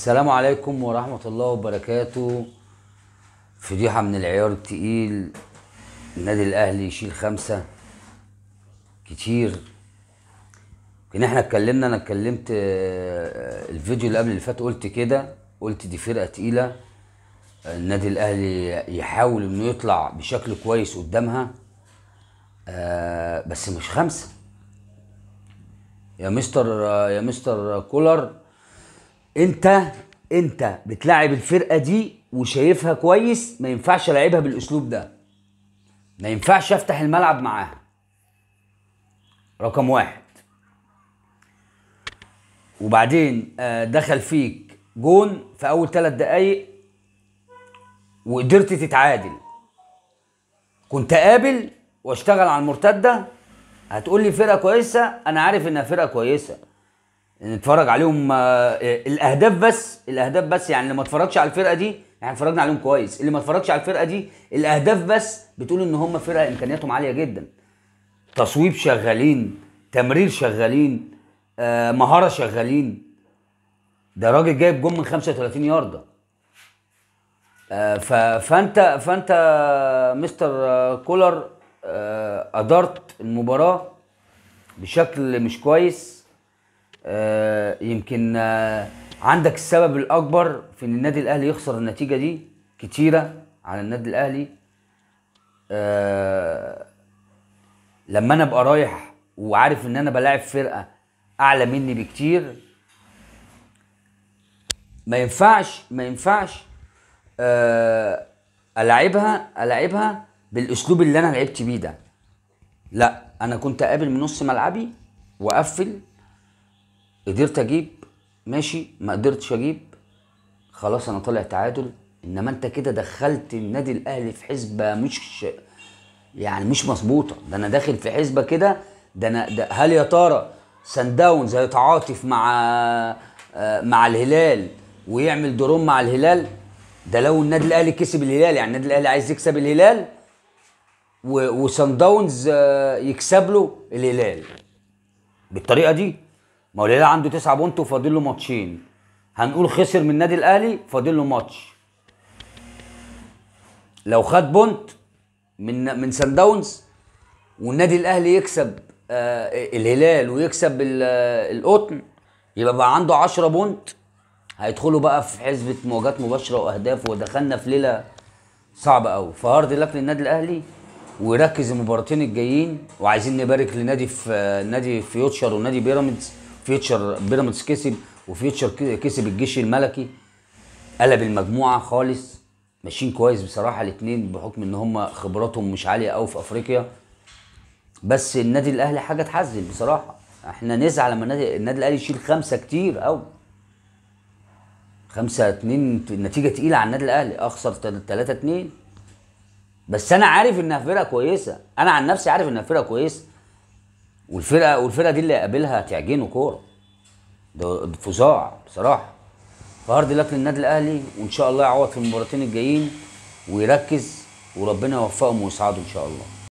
السلام عليكم ورحمة الله وبركاته. فضيحة من العيار التقيل. النادي الأهلي يشيل 5 كتير. كنا احنا اتكلمنا، انا اتكلمت الفيديو اللي قبل اللي فات قلت كده، قلت دي فرقة تقيلة. النادي الأهلي يحاول انه يطلع بشكل كويس قدامها، بس مش 5 يا مستر كولر. انت بتلاعب الفرقه دي وشايفها كويس، ما ينفعش العبها بالاسلوب ده، ما ينفعش افتح الملعب معاها. رقم 1. وبعدين دخل فيك جون في اول 3 دقايق وقدرت تتعادل. كنت قابل واشتغل على المرتده. هتقول لي فرقه كويسه، انا عارف انها فرقه كويسه، نتفرج عليهم. الاهداف بس يعني اللي ما اتفرجش على الفرقه دي، يعني اتفرجنا عليهم كويس. اللي ما اتفرجش على الفرقه دي، الاهداف بس بتقول ان هم فرقه امكانياتهم عاليه جدا. تصويب شغالين، تمرير شغالين، مهاره شغالين. ده راجل جايب جون من 35 يارده. فانت مستر كولر ادارت المباراه بشكل مش كويس. يمكن عندك السبب الاكبر في ان النادي الاهلي يخسر النتيجه دي كتيره على النادي الاهلي. لما انا ابقى رايح وعارف ان انا بلاعب فرقه اعلى مني بكتير، ما ينفعش العبها بالاسلوب اللي انا لعبت بيه ده. لا، انا كنت قابل من نص ملعبي واقفل. قدرت اجيب ماشي، ما قدرتش اجيب خلاص انا طالع تعادل. انما انت كده دخلت النادي الاهلي في حسبه مش مظبوطه. ده انا داخل في حسبه كده. هل يا ترى سان داونز هيتعاطف مع الهلال ويعمل دروم مع الهلال؟ ده لو النادي الاهلي كسب الهلال، يعني النادي الاهلي عايز يكسب الهلال وسان داونز يكسب له الهلال بالطريقه دي. ما هو الهلال عنده 9 بونت وفاضل له ماتشين. هنقول خسر من النادي الاهلي، فاضل له ماتش. لو خد بونت من سان داونز والنادي الاهلي يكسب الهلال ويكسب القطن، يبقى بقى عنده 10 بونت. هيدخلوا بقى في حسبة مواجهات مباشرة واهداف، ودخلنا في ليلة صعبة قوي. فهارد لك للنادي الاهلي، ويركز المباراتين الجايين. وعايزين نبارك لنادي في نادي فيوتشر ونادي بيراميدز. بيراميدز كسب، وفيوتشر كسب الجيش الملكي. قلب المجموعه خالص، ماشيين كويس بصراحه الاثنين، بحكم ان هم خبراتهم مش عاليه قوي في افريقيا. بس النادي الاهلي حاجه تحزن بصراحه. احنا نزعل لما النادي الاهلي يشيل 5 كتير قوي. 5-2 نتيجه تقيله على النادي الاهلي. اخسر 3-2، بس انا عارف انها فرقه كويسه. انا عن نفسي عارف انها فرقه كويسه، والفرقه دي اللي قابلها هتعجنه كوره. ده فظاع بصراحه. فهارد لك للنادي الاهلي، وان شاء الله يعوض في المباراتين الجايين ويركز، وربنا يوفقهم ويسعدوا ان شاء الله.